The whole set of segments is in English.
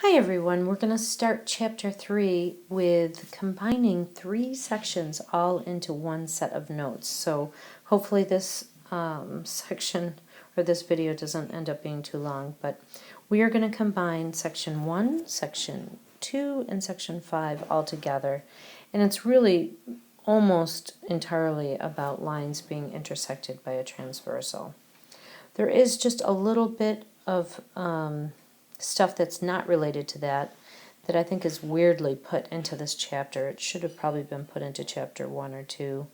Hi everyone, we're going to start chapter 3 with combining 3 sections all into one set of notes. So hopefully this section or this video doesn't end up being too long, but we are going to combine section 1, section 2, and section 5 all together. And it's really almost entirely about lines being intersected by a transversal. There is just a little bit of stuff that's not related to that I think is weirdly put into this chapter. It should have probably been put into chapter 1 or 2.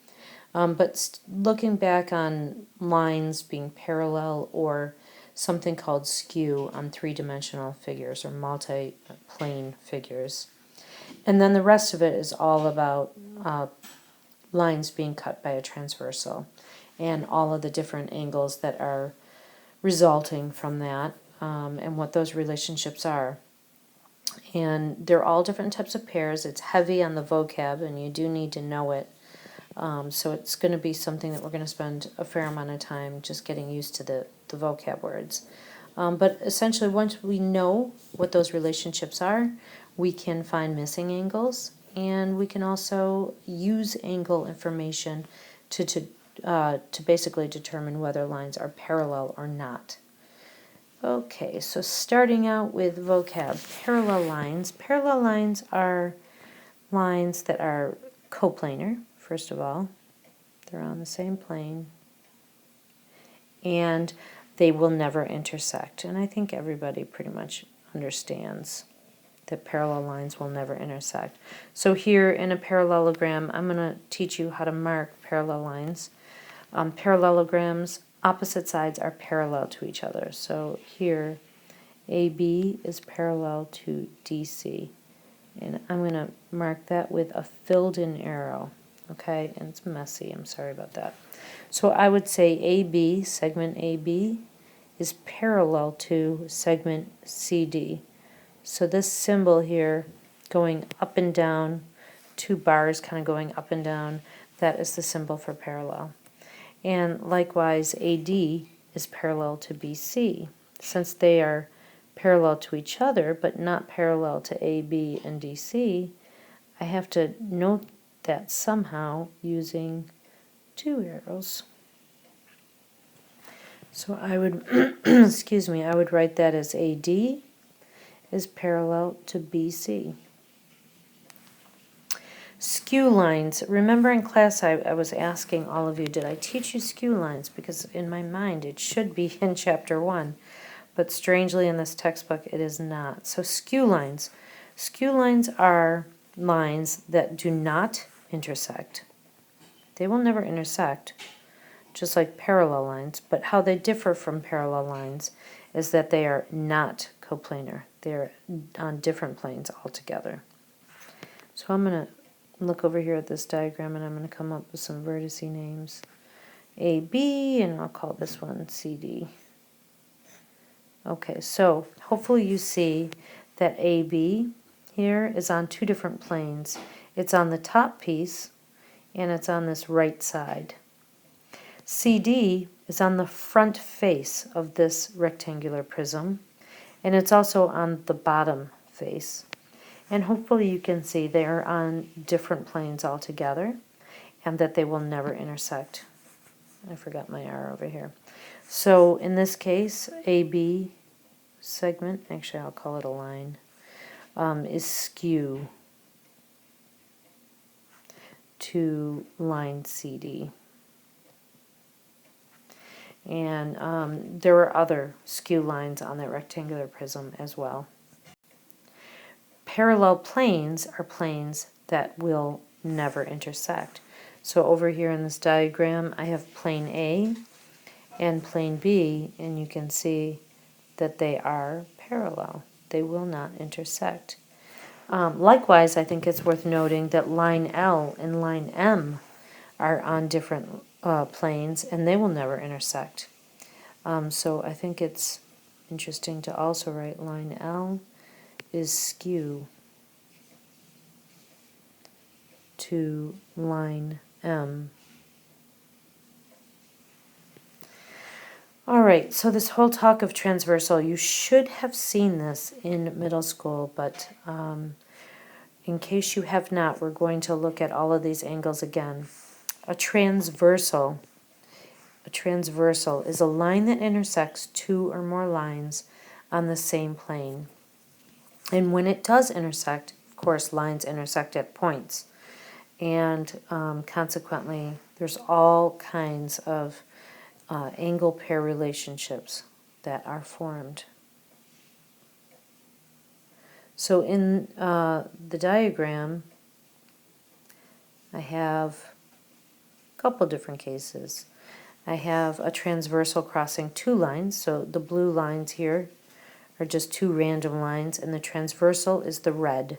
But looking back on lines being parallel or something called skew on three-dimensional figures or multi-plane figures. And then the rest of it is all about lines being cut by a transversal and all of the different angles that are resulting from that. And what those relationships are. And they're all different types of pairs. It's heavy on the vocab, and you do need to know it. So it's going to be something that we're going to spend a fair amount of time just getting used to the vocab words. But essentially, once we know what those relationships are, we can find missing angles, and we can also use angle information to basically determine whether lines are parallel or not. Okay, so starting out with vocab, parallel lines. Parallel lines are lines that are coplanar, first of all. They're on the same plane. And they will never intersect. And I think everybody pretty much understands that parallel lines will never intersect. So here in a parallelogram, I'm going to teach you how to mark parallel lines. Parallelograms, opposite sides are parallel to each other. So here, AB is parallel to DC. And I'm going to mark that with a filled-in arrow. Okay, and it's messy. I'm sorry about that. So I would say AB, segment AB, is parallel to segment CD. So this symbol here going up and down, 2 bars kind of going up and down, that is the symbol for parallel. And likewise, AD is parallel to BC. Since they are parallel to each other, but not parallel to AB and DC, I have to note that somehow using 2 arrows. So I would, excuse me, I would write that as AD is parallel to BC. Skew lines. Remember in class I was asking all of you, did I teach you skew lines? Because in my mind it should be in chapter 1. But strangely in this textbook it is not. So skew lines. Skew lines are lines that do not intersect. They will never intersect, just like parallel lines. But how they differ from parallel lines is that they are not coplanar. They're on different planes altogether. So I'm going to look over here at this diagram and I'm going to come up with some vertice names. AB, and I'll call this one CD. Okay, so hopefully you see that AB here is on 2 different planes. It's on the top piece and it's on this right side. CD is on the front face of this rectangular prism, and it's also on the bottom face. And hopefully you can see they are on different planes altogether and that they will never intersect. I forgot my R over here. So in this case, AB segment, actually I'll call it a line, is skew to line CD. And there were other skew lines on that rectangular prism as well. Parallel planes are planes that will never intersect. So over here in this diagram, I have plane A and plane B, and you can see that they are parallel. They will not intersect. Likewise, I think it's worth noting that line L and line M are on different planes, and they will never intersect. So I think it's interesting to also write line L is skew to line M. All right, so this whole talk of transversal, you should have seen this in middle school, but in case you have not, we're going to look at all of these angles again. A transversal is a line that intersects two or more lines on the same plane. And when it does intersect, of course, lines intersect at points. And consequently, there's all kinds of angle pair relationships that are formed. So in the diagram, I have a couple different cases. I have a transversal crossing two lines, so the blue lines here are just two random lines, and the transversal is the red.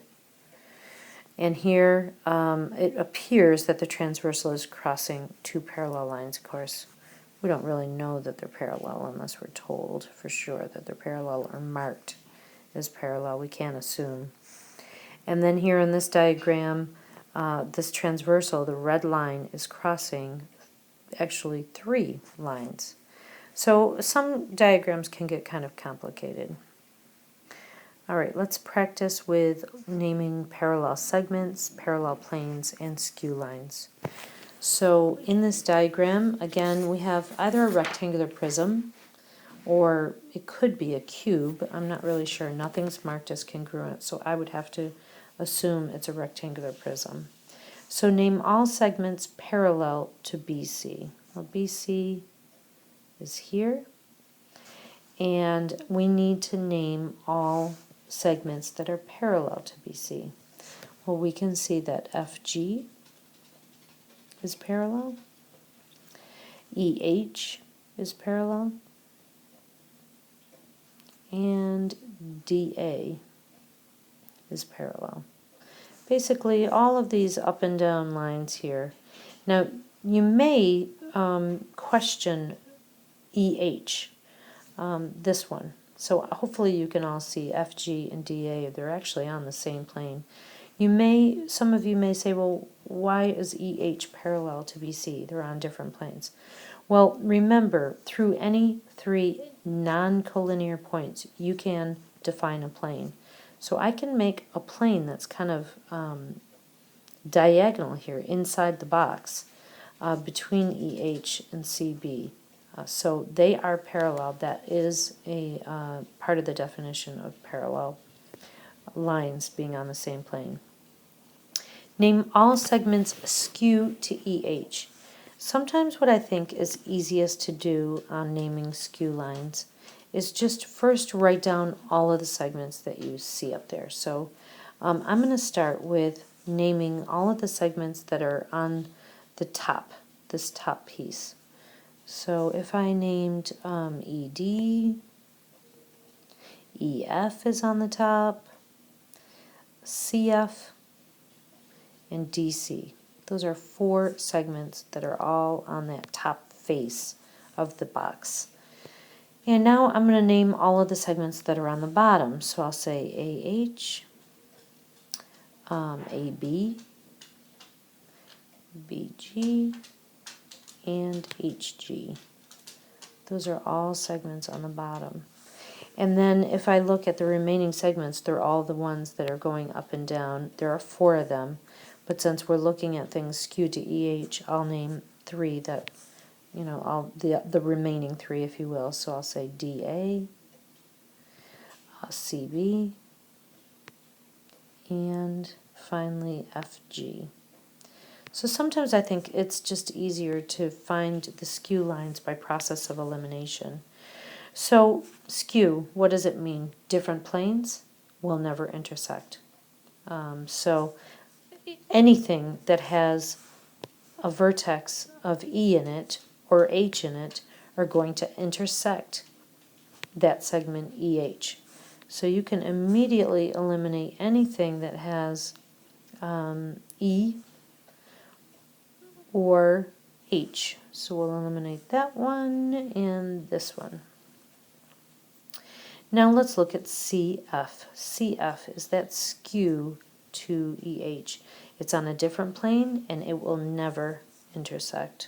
And here it appears that the transversal is crossing two parallel lines, of course. We don't really know that they're parallel unless we're told for sure that they're parallel or marked as parallel. We can't assume. And then here in this diagram, this transversal, the red line, is crossing actually three lines. So some diagrams can get kind of complicated. All right, let's practice with naming parallel segments, parallel planes, and skew lines. So in this diagram, again, we have either a rectangular prism, or it could be a cube. I'm not really sure. Nothing's marked as congruent, so I would have to assume it's a rectangular prism. So name all segments parallel to BC. Well, BC is here, and we need to name all segments that are parallel to BC. Well, we can see that FG is parallel, EH is parallel, and DA is parallel. Basically, all of these up and down lines here. Now, you may question EH, this one. So hopefully you can all see FG and DA, they're actually on the same plane. Some of you may say, well, why is EH parallel to BC? They're on different planes. Well, remember, through any three non-collinear points, you can define a plane. So I can make a plane that's kind of diagonal here, inside the box, between EH and CB. So they are parallel. That is a part of the definition of parallel lines being on the same plane. Name all segments skew to EH. Sometimes what I think is easiest to do on naming skew lines is just first write down all of the segments that you see up there. So I'm going to start with naming all of the segments that are on the top, this top piece. So if I named ED, EF is on the top, CF, and DC. Those are four segments that are all on that top face of the box. And now I'm going to name all of the segments that are on the bottom. So I'll say AH, AB, BG, and HG. Those are all segments on the bottom. And then if I look at the remaining segments, they're all the ones that are going up and down. There are four of them. But since we're looking at things skewed to EH, I'll name three that, the remaining three, if you will. So I'll say DA, CB, and finally FG. So sometimes I think it's just easier to find the skew lines by process of elimination. So skew, what does it mean? Different planes will never intersect. So anything that has a vertex of E in it or H in it are going to intersect that segment EH. So you can immediately eliminate anything that has E or H. So we'll eliminate that one and this one. Now let's look at CF. CF is that skew to EH. It's on a different plane and it will never intersect.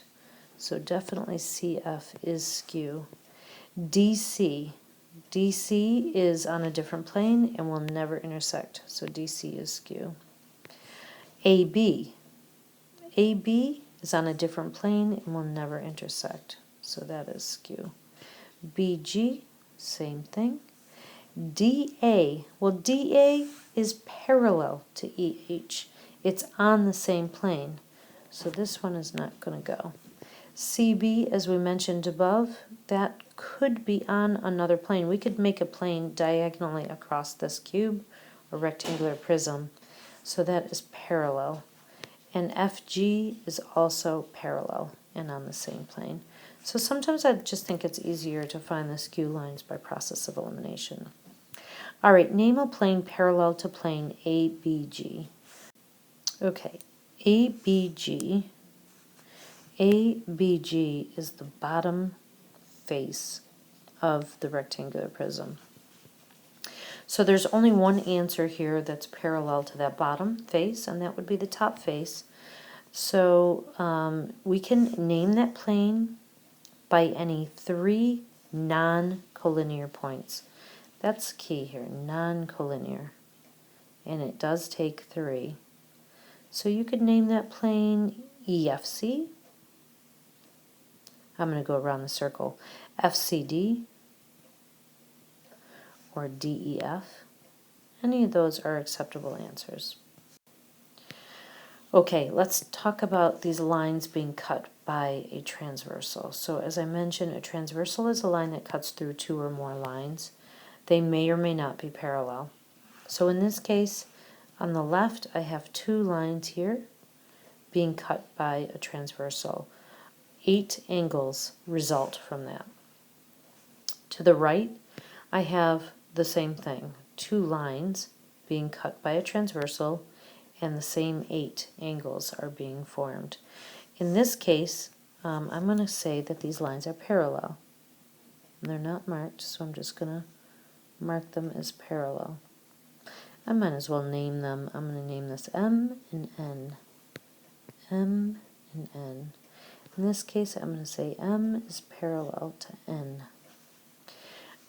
So definitely CF is skew. DC. DC is on a different plane and will never intersect, so DC is skew. AB. AB is on a different plane and will never intersect, so that is skew. BG, same thing. DA, well, DA is parallel to EH. It's on the same plane, so this one is not going to go. CB, as we mentioned above, that could be on another plane. We could make a plane diagonally across this cube or rectangular prism, so that is parallel. And FG is also parallel and on the same plane. So sometimes I just think it's easier to find the skew lines by process of elimination. All right, name a plane parallel to plane ABG. Okay, ABG is the bottom face of the rectangular prism. So there's only one answer here that's parallel to that bottom face, and that would be the top face. So we can name that plane by any 3 non-collinear points. That's key here, non-collinear. And it does take 3. So you could name that plane EFC. I'm going to go around the circle. FCD or DEF. Any of those are acceptable answers. Okay, let's talk about these lines being cut by a transversal. So as I mentioned, a transversal is a line that cuts through 2 or more lines. They may or may not be parallel. So in this case, on the left, I have 2 lines here being cut by a transversal. 8 angles result from that. To the right, I have the same thing, 2 lines being cut by a transversal, and the same 8 angles are being formed. In this case, I'm going to say that these lines are parallel. And they're not marked, so I'm just going to mark them as parallel. I might as well name them. I'm going to name this M and N. M and N. In this case, I'm going to say M is parallel to N.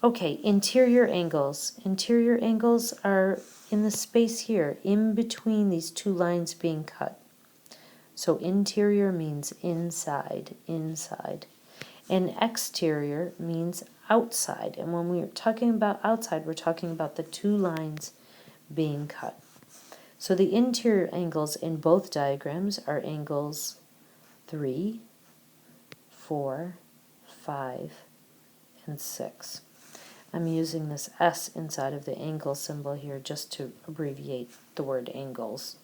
Okay, interior angles. Interior angles are in the space here, in between these 2 lines being cut. So interior means inside, inside. And exterior means outside. And when we're talking about outside, we're talking about the 2 lines being cut. So the interior angles in both diagrams are angles 3, 4, 5, and 6. I'm using this S inside of the angle symbol here just to abbreviate the word angles.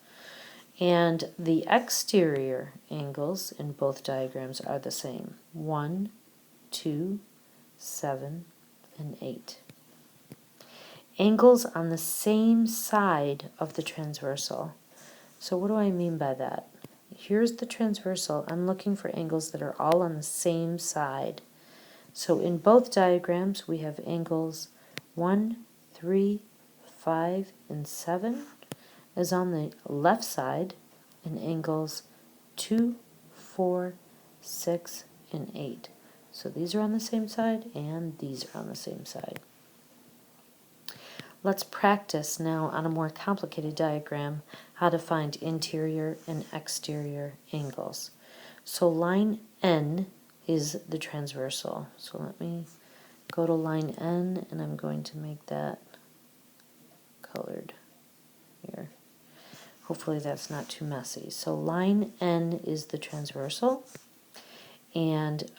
And the exterior angles in both diagrams are the same. 1, 2, 7, and 8. Angles on the same side of the transversal. So what do I mean by that? Here's the transversal. I'm looking for angles that are all on the same side. So in both diagrams, we have angles 1, 3, 5, and 7 is on the left side, and angles 2, 4, 6, and 8. So these are on the same side, and these are on the same side. Let's practice now on a more complicated diagram how to find interior and exterior angles. So line N is the transversal. So let me go to line N, and I'm going to make that colored here. Hopefully that's not too messy. So line N is the transversal. And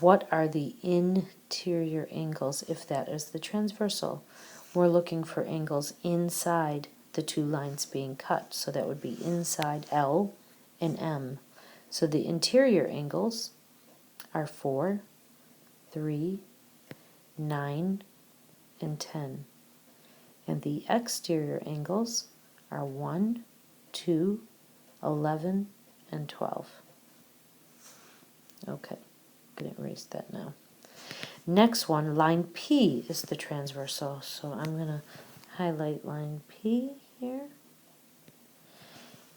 what are the interior angles if that is the transversal? We're looking for angles inside the 2 lines being cut. So that would be inside L and M. So the interior angles are 4, 3, 9, and 10. And the exterior angles are 1, 2, 11, and 12. Okay, I'm going to erase that now. Next one, line P is the transversal. So I'm going to highlight line P here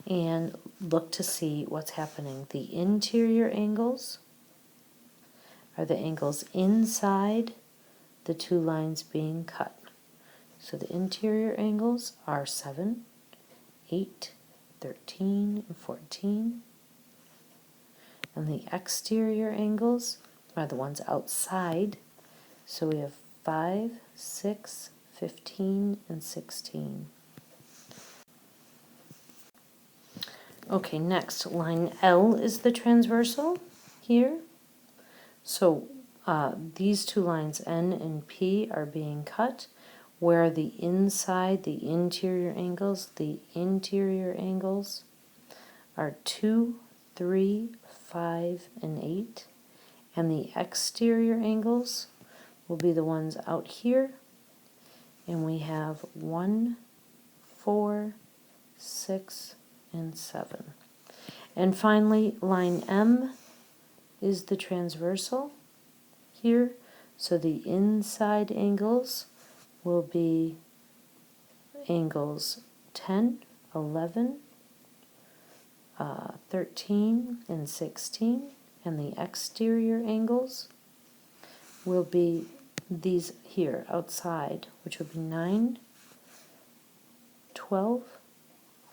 and look to see what's happening. The interior angles are the angles inside the two lines being cut. So the interior angles are 7, 8, 13, and 14. And the exterior angles are the ones outside. So we have 5, 6, 15, and 16. Okay, next, line L is the transversal here. So these two lines, N and P, are being cut, where the inside, the interior angles are 2, 3, 5, and 8. And the exterior angles will be the ones out here. And we have 1, 4, 6, and 7. And finally, line M is the transversal here. So the inside angles will be angles 10, 11, 13, and 16. And the exterior angles will be these here outside, which would be 9, 12,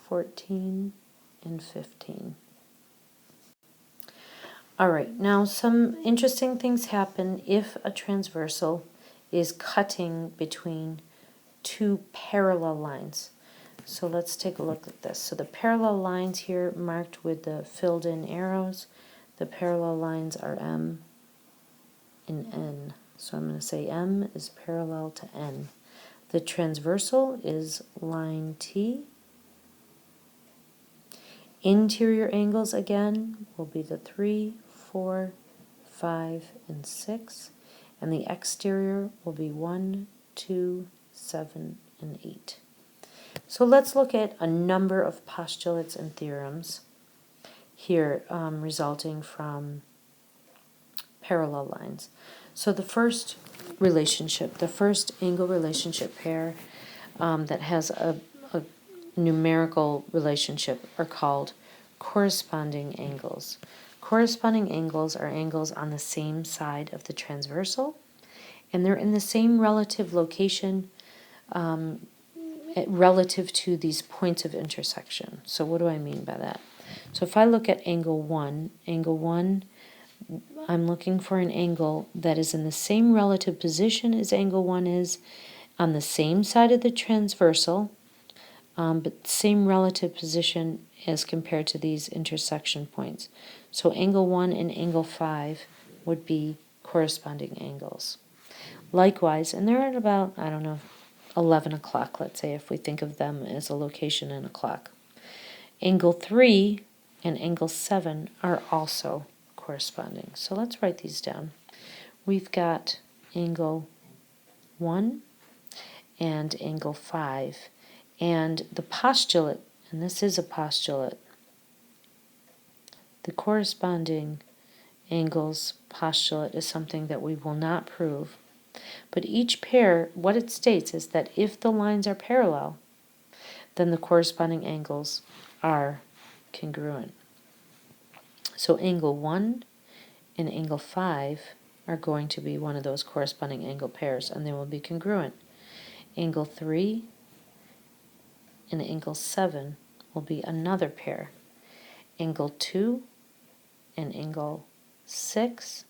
14, and 15. All right, now some interesting things happen if a transversal is cutting between two parallel lines. So let's take a look at this. So the parallel lines here marked with the filled in arrows, the parallel lines are M and N. So I'm going to say M is parallel to N. The transversal is line T. Interior angles again will be the 3, 4, 5, and 6. And the exterior will be 1, 2, 7, and 8. So let's look at a number of postulates and theorems here resulting from parallel lines. So the first relationship, the first angle relationship pair that has a numerical relationship are called corresponding angles. Corresponding angles are angles on the same side of the transversal, and they're in the same relative location relative to these points of intersection. So what do I mean by that? So if I look at angle 1, I'm looking for an angle that is in the same relative position as angle 1 is, on the same side of the transversal, but same relative position as compared to these intersection points. So angle 1 and angle 5 would be corresponding angles. Likewise, and they're at about, 11 o'clock, let's say, if we think of them as a location in a clock. Angle 3 and angle 7 are also corresponding. So let's write these down. We've got angle 1 and angle 5. And the postulate, and this is a postulate, the corresponding angles postulate is something that we will not prove. But each pair, what it states is that if the lines are parallel, then the corresponding angles are congruent. So angle 1 and angle 5 are going to be one of those corresponding angle pairs, and they will be congruent. Angle 3 and angle 7 will be another pair. Angle 2 and angle 6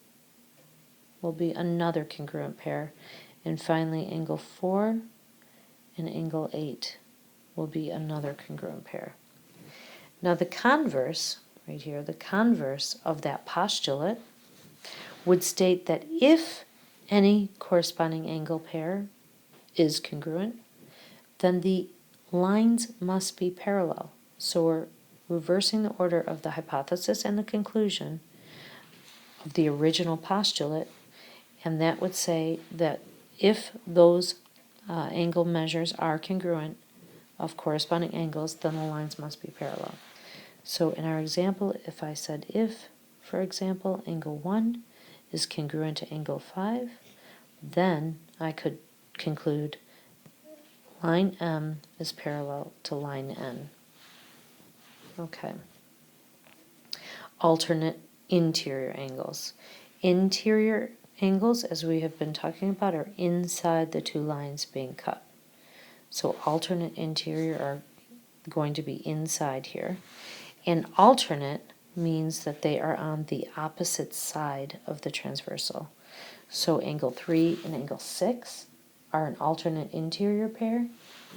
will be another congruent pair. And finally, angle 4 and angle 8 will be another congruent pair. Now the converse, right here, the converse of that postulate would state that if any corresponding angle pair is congruent, then the lines must be parallel. So we're reversing the order of the hypothesis and the conclusion of the original postulate, and that would say that if those angle measures are congruent of corresponding angles, then the lines must be parallel. So in our example, if I said if, for example, angle 1 is congruent to angle 5, then I could conclude line M is parallel to line N. Okay. Alternate interior angles. Interior angles, as we have been talking about, are inside the two lines being cut. So alternate interior are going to be inside here. And alternate means that they are on the opposite side of the transversal. So angle 3 and angle 6 are an alternate interior pair,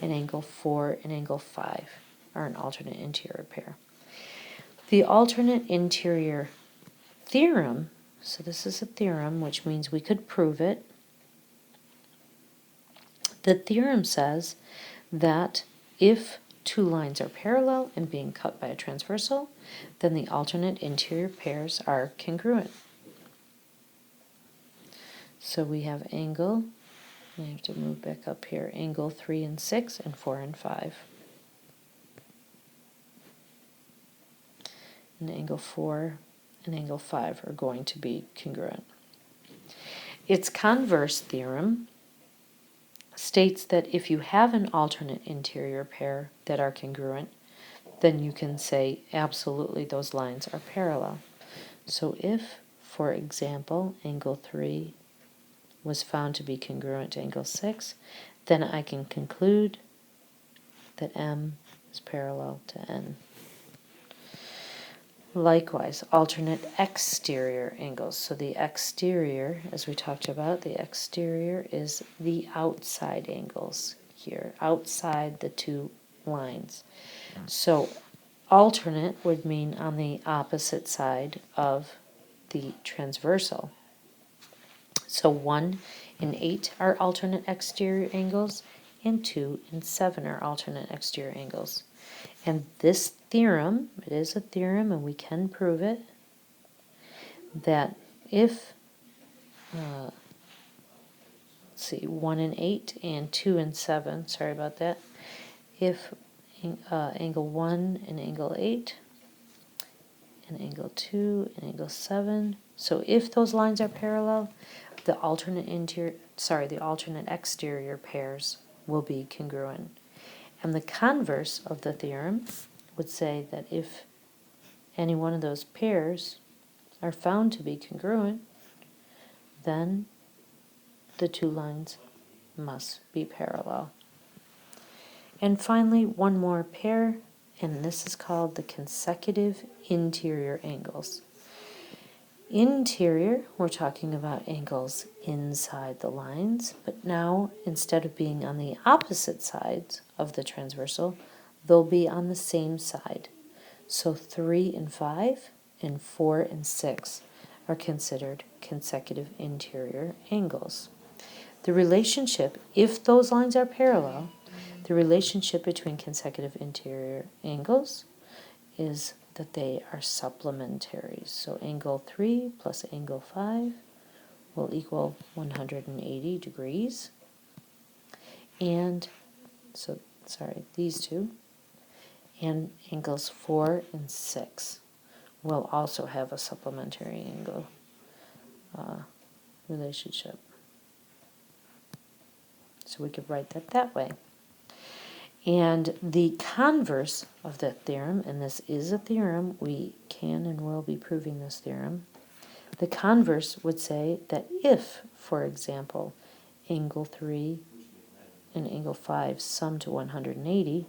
and angle 4 and angle 5 are an alternate interior pair. The alternate interior theorem, so this is a theorem, which means we could prove it. The theorem says that if two lines are parallel and being cut by a transversal, then the alternate interior pairs are congruent. So we have angle, I have to move back up here, angle 3 and 6 and 4 and 5. And angle 4 and angle 5 are going to be congruent. Its converse theorem states that if you have an alternate interior pair that are congruent, then you can say absolutely those lines are parallel. So if, for example, angle 3 was found to be congruent to angle 6, then I can conclude that M is parallel to N. Likewise, alternate exterior angles. So the exterior, as we talked about, the exterior is the outside angles here, outside the two lines. So alternate would mean on the opposite side of the transversal. So 1 and 8 are alternate exterior angles, and 2 and 7 are alternate exterior angles. And this theorem, it is a theorem and we can prove it, that if, let's see, 1 and 8 and 2 and 7, sorry about that, if angle 1 and angle 8 and angle 2 and angle 7, so if those lines are parallel, the alternate exterior pairs will be congruent. And the converse of the theorem would say that if any one of those pairs are found to be congruent, then the two lines must be parallel. And finally, one more pair, and this is called the consecutive interior angles. Interior, we're talking about angles inside the lines, but now instead of being on the opposite sides of the transversal, they'll be on the same side. So 3 and 5 and 4 and 6 are considered consecutive interior angles. The relationship, if those lines are parallel, the relationship between consecutive interior angles is that they are supplementary. So angle 3 plus angle 5 will equal 180 degrees. And, so, sorry, these two. And angles 4 and 6 will also have a supplementary angle relationship. So we could write that way. And the converse of that theorem, and this is a theorem, we can and will be proving this theorem, the converse would say that if, for example, angle 3 and angle 5 sum to 180,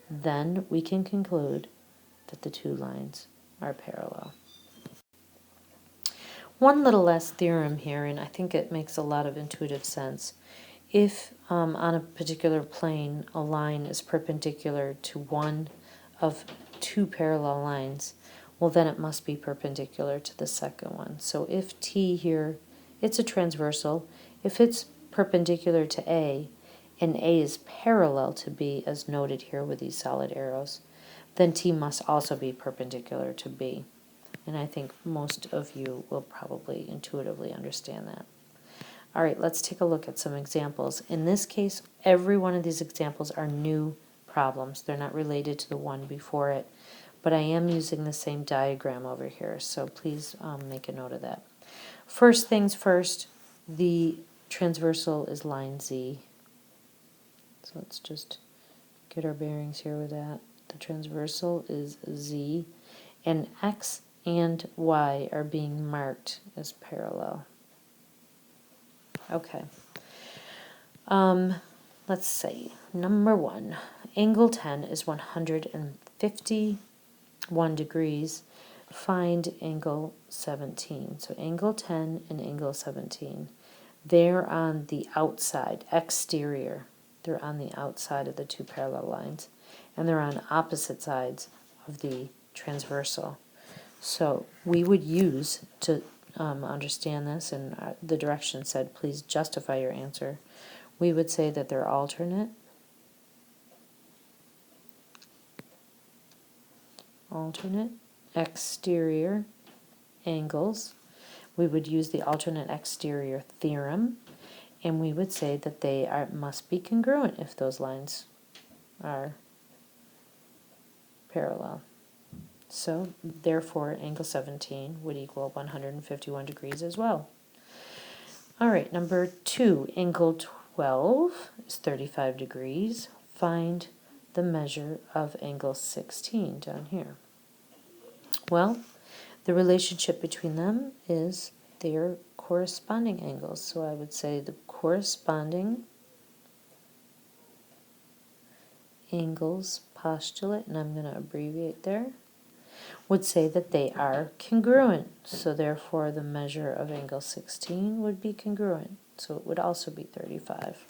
then we can conclude that the two lines are parallel. One little last theorem here, and I think it makes a lot of intuitive sense. If on a particular plane a line is perpendicular to one of two parallel lines, well then it must be perpendicular to the second one. So if T here, it's a transversal, if it's perpendicular to A, and A is parallel to B as noted here with these solid arrows, then T must also be perpendicular to B. And I think most of you will probably intuitively understand that. All right, let's take a look at some examples. In this case, every one of these examples are new problems. They're not related to the one before it, but I am using the same diagram over here, so please make a note of that. First things first, the transversal is line Z. So let's just get our bearings here with that. The transversal is Z, and X and Y are being marked as parallel. Okay. Let's see. Number 1. Angle 10 is 151 degrees. Find angle 17. So angle 10 and angle 17. They're on the outside, exterior. They're on the outside of the two parallel lines. And they're on opposite sides of the transversal. So we would use, to understand this, and the direction said, please justify your answer. We would say that they're alternate. Alternate exterior angles. We would use the alternate exterior theorem, and we would say that they must be congruent if those lines are parallel. So, therefore, angle 17 would equal 151 degrees as well. All right, number 2, angle 12 is 35 degrees. Find the measure of angle 16 down here. Well, the relationship between them is their corresponding angles. So I would say the corresponding angles postulate, and I'm going to abbreviate there, would say that they are congruent. So therefore the measure of angle 16 would be congruent. So it would also be 35.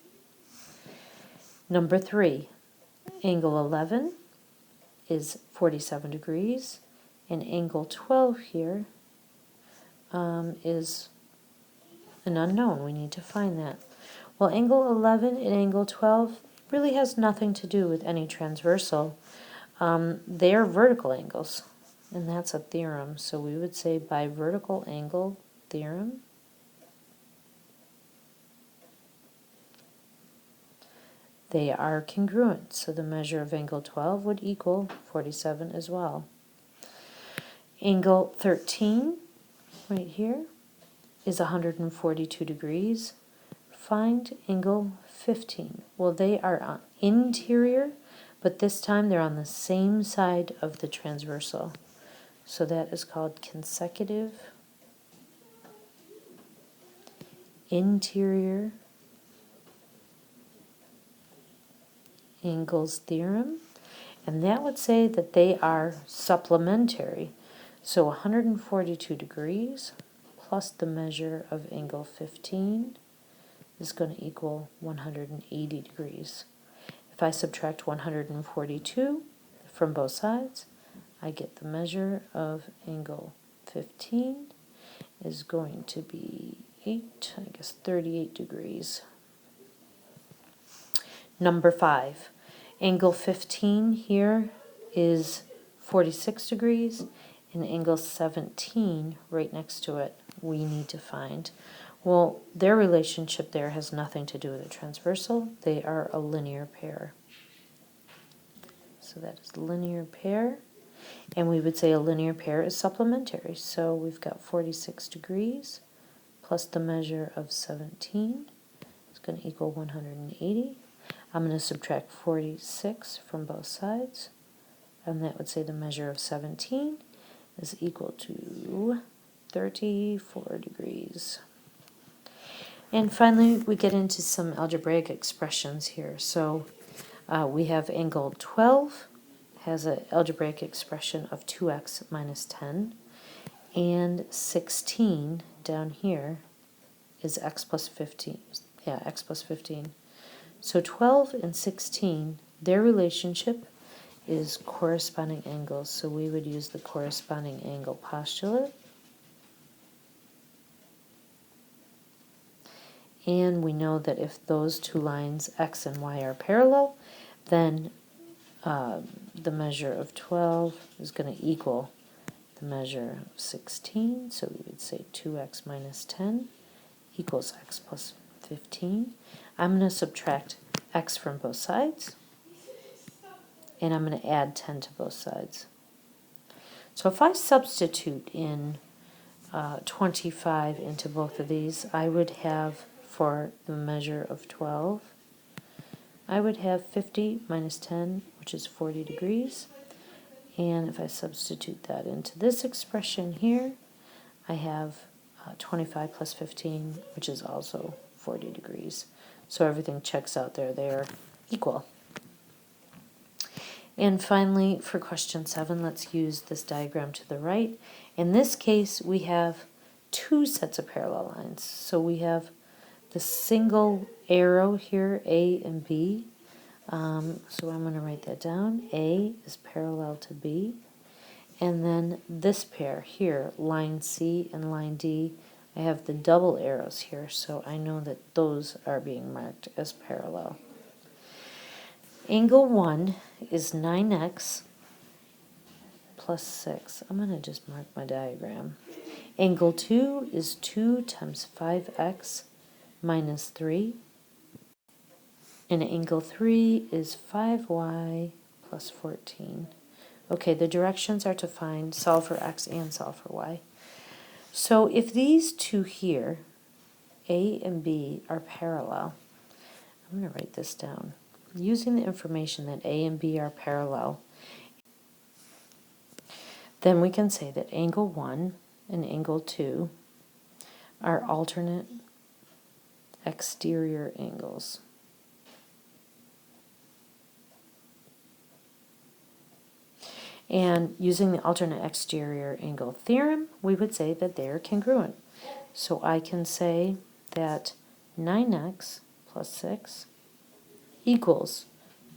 Number 3, angle 11 is 47 degrees, and angle 12 here is an unknown. We need to find that. Well, angle 11 and angle 12 really has nothing to do with any transversal. They are vertical angles, and that's a theorem. So we would say by vertical angle theorem, they are congruent. So the measure of angle 12 would equal 47 as well. Angle 13, right here, is 142 degrees. Find angle 15. Well, they are interior, but this time they're on the same side of the transversal. So that is called consecutive interior angles theorem. And that would say that they are supplementary. So 142 degrees plus the measure of angle 15 is going to equal 180 degrees. If I subtract 142 from both sides, I get the measure of angle 15 is going to be 38 degrees. Number 5, angle 15 here is 46 degrees, and angle 17 right next to it we need to find. Well, their relationship there has nothing to do with a transversal. They are a linear pair. So that is linear pair. And we would say a linear pair is supplementary. So we've got 46 degrees plus the measure of 17 is going to equal 180. I'm going to subtract 46 from both sides, and that would say the measure of 17 is equal to 34 degrees. And finally, we get into some algebraic expressions here. So we have angle 12 has an algebraic expression of 2x minus 10, and 16 down here is x plus 15. Yeah, x plus 15. So 12 and 16, their relationship is corresponding angles. So we would use the corresponding angle postulate. And we know that if those two lines, x and y, are parallel, then the measure of 12 is going to equal the measure of 16. So we would say 2x minus 10 equals x plus 15. I'm going to subtract x from both sides, and I'm going to add 10 to both sides. So if I substitute in 25 into both of these, I would have, for the measure of 12, I would have 50 minus 10, which is 40 degrees. And if I substitute that into this expression here, I have 25 plus 15, which is also 40 degrees. So everything checks out there. They're equal. And finally, for question 7, let's use this diagram to the right. In this case, we have two sets of parallel lines. So we have the single arrow here, A and B. So I'm going to write that down. A is parallel to B. And then this pair here, line C and line D, I have the double arrows here, so I know that those are being marked as parallel. Angle 1 is 9x plus 6. I'm going to just mark my diagram. Angle 2 is 2 times 5x minus 3. And angle 3 is 5y plus 14. Okay, the directions are to solve for x and solve for y. So if these two here, A and B, are parallel, I'm going to write this down. Using the information that A and B are parallel, then we can say that angle 1 and angle 2 are alternate exterior angles. And using the alternate exterior angle theorem, we would say that they're congruent. So I can say that 9x plus 6 equals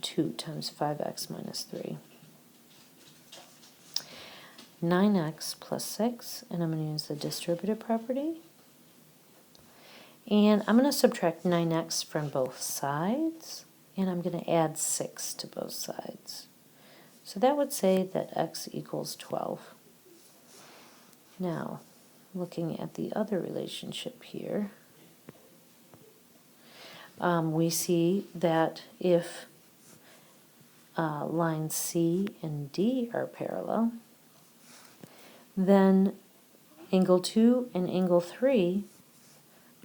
2 times 5x minus 3. 9x plus 6, and I'm going to use the distributive property. And I'm going to subtract 9x from both sides, and I'm going to add 6 to both sides. So that would say that x equals 12. Now, looking at the other relationship here, we see that if lines C and D are parallel, then angle 2 and angle 3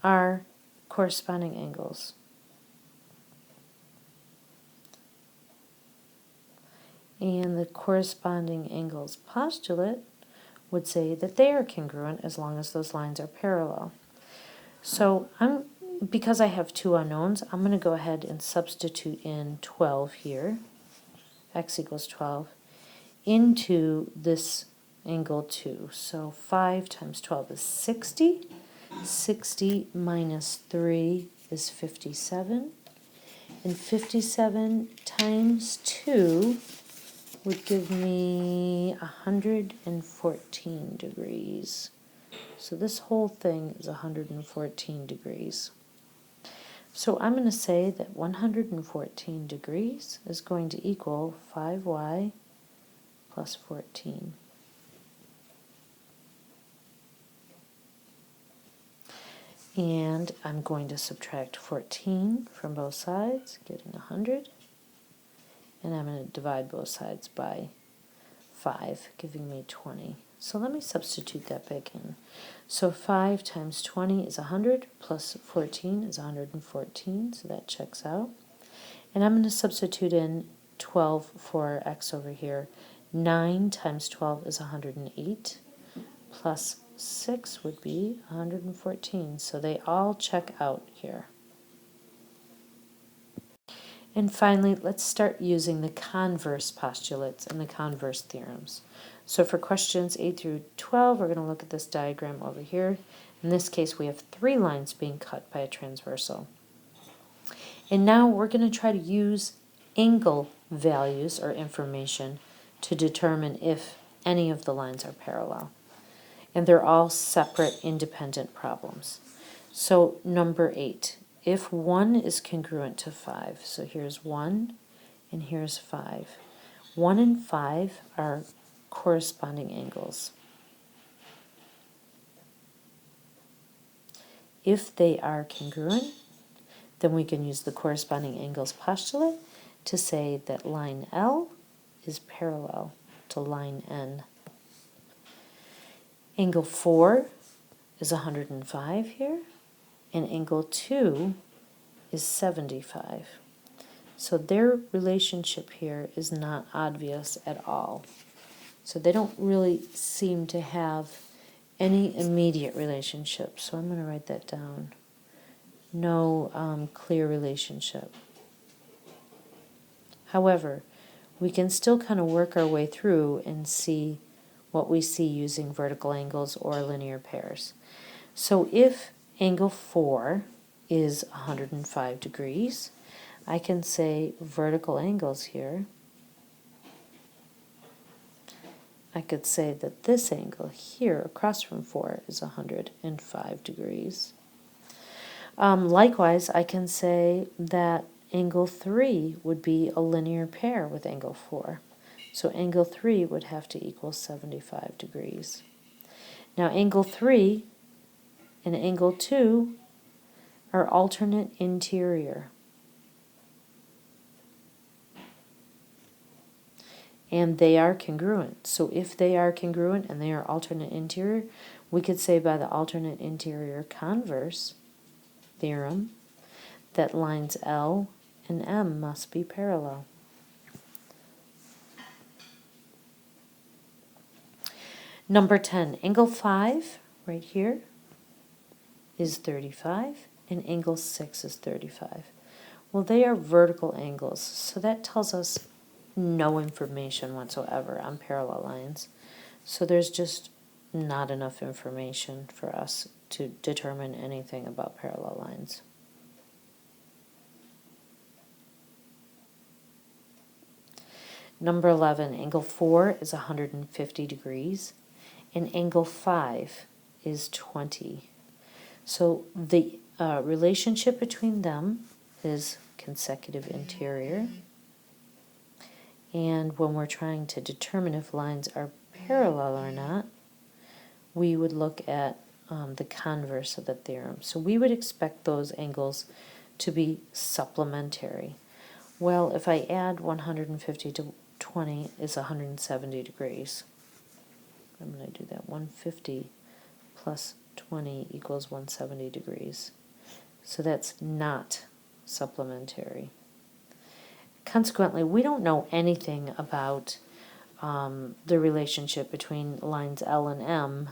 are corresponding angles. And the corresponding angles postulate would say that they are congruent as long as those lines are parallel. So because I have two unknowns, I'm going to go ahead and substitute in 12 here, x equals 12, into this angle 2. So 5 times 12 is 60. 60 minus 3 is 57. And 57 times 2 would give me 114 degrees. So this whole thing is 114 degrees. So I'm going to say that 114 degrees is going to equal 5y plus 14. And I'm going to subtract 14 from both sides, getting 100. And I'm going to divide both sides by 5, giving me 20. So let me substitute that back in. So 5 times 20 is 100, plus 14 is 114, so that checks out. And I'm going to substitute in 12 for x over here. 9 times 12 is 108, plus 6 would be 114, so they all check out here. And finally, let's start using the converse postulates and the converse theorems. So for questions 8 through 12, we're going to look at this diagram over here. In this case, we have 3 lines being cut by a transversal. And now we're going to try to use angle values or information to determine if any of the lines are parallel. And they're all separate, independent problems. So number 8. If 1 is congruent to 5, so here's 1 and here's 5. 1 and 5 are corresponding angles. If they are congruent, then we can use the corresponding angles postulate to say that line L is parallel to line N. Angle 4 is 105 here, and angle 2 is 75. So their relationship here is not obvious at all. So they don't really seem to have any immediate relationship. So I'm going to write that down. no clear relationship. However, we can still kind of work our way through and see what we see using vertical angles or linear pairs. So if angle 4 is 105 degrees, I can say vertical angles here. I could say that this angle here across from 4 is 105 degrees. Likewise, I can say that angle 3 would be a linear pair with angle 4. So angle 3 would have to equal 75 degrees. Now angle 3 and angle 2 are alternate interior. And they are congruent. So if they are congruent and they are alternate interior, we could say by the alternate interior converse theorem that lines L and M must be parallel. Number 10, angle 5 right here is 35 and angle 6 is 35. Well, they are vertical angles, so that tells us no information whatsoever on parallel lines. So there's just not enough information for us to determine anything about parallel lines. Number 11, angle 4 is 150 degrees and angle 5 is 20. So the relationship between them is consecutive interior. And when we're trying to determine if lines are parallel or not, we would look at the converse of the theorem. So we would expect those angles to be supplementary. Well, if I add 150 to 20 is 170 degrees. I'm going to do that. 150 plus 20 equals 170 degrees. So that's not supplementary. Consequently, we don't know anything about the relationship between lines L and M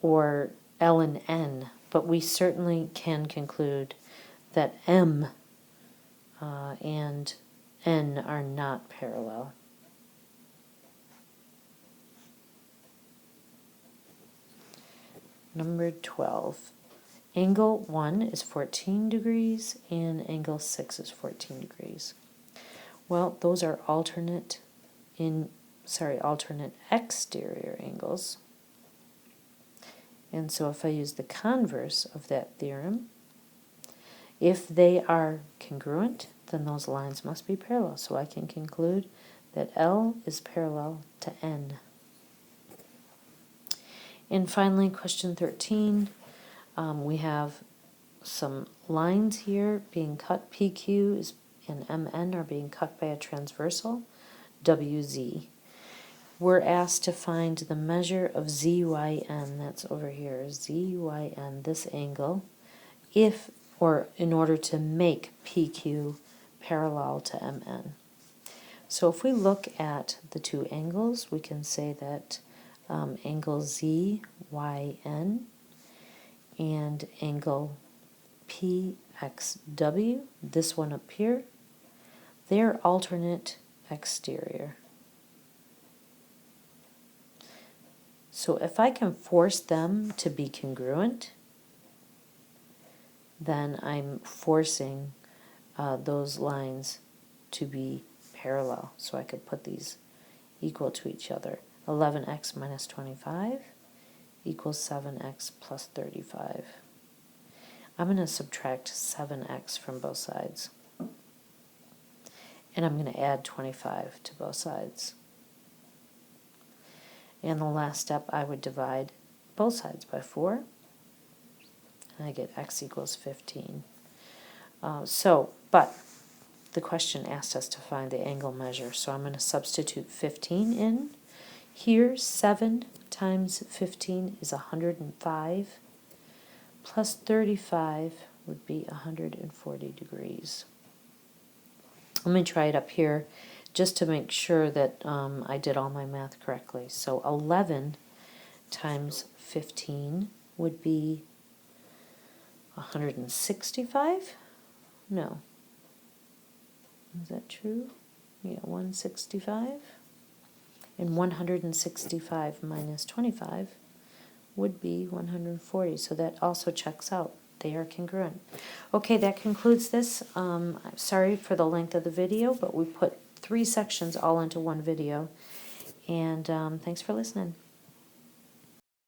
or L and N, but we certainly can conclude that M and N are not parallel. Number 12. Angle 1 is 14 degrees and angle 6 is 14 degrees. Well, those are alternate exterior angles. And so if I use the converse of that theorem, if they are congruent, then those lines must be parallel. So I can conclude that L is parallel to N. And finally, question 13, we have some lines here being cut. PQ and MN are being cut by a transversal, WZ. We're asked to find the measure of ZYN, that's over here, ZYN, this angle, in order to make PQ parallel to MN. So if we look at the two angles, we can say that angle ZYN and angle PXW, this one up here, they're alternate exterior. So if I can force them to be congruent, then I'm forcing those lines to be parallel. So I could put these equal to each other. 11x minus 25 equals 7x plus 35. I'm going to subtract 7x from both sides. And I'm going to add 25 to both sides. And the last step, I would divide both sides by 4. And I get x equals 15. But the question asked us to find the angle measure. So I'm going to substitute 15 in. Here, 7 times 15 is 105. Plus 35 would be 140 degrees. Let me try it up here just to make sure that I did all my math correctly. So 11 times 15 would be 165? No. Is that true? Yeah, 165. And 165 minus 25 would be 140. So that also checks out. They are congruent. Okay, that concludes this. I'm sorry for the length of the video, but we put 3 sections all into one video. And thanks for listening.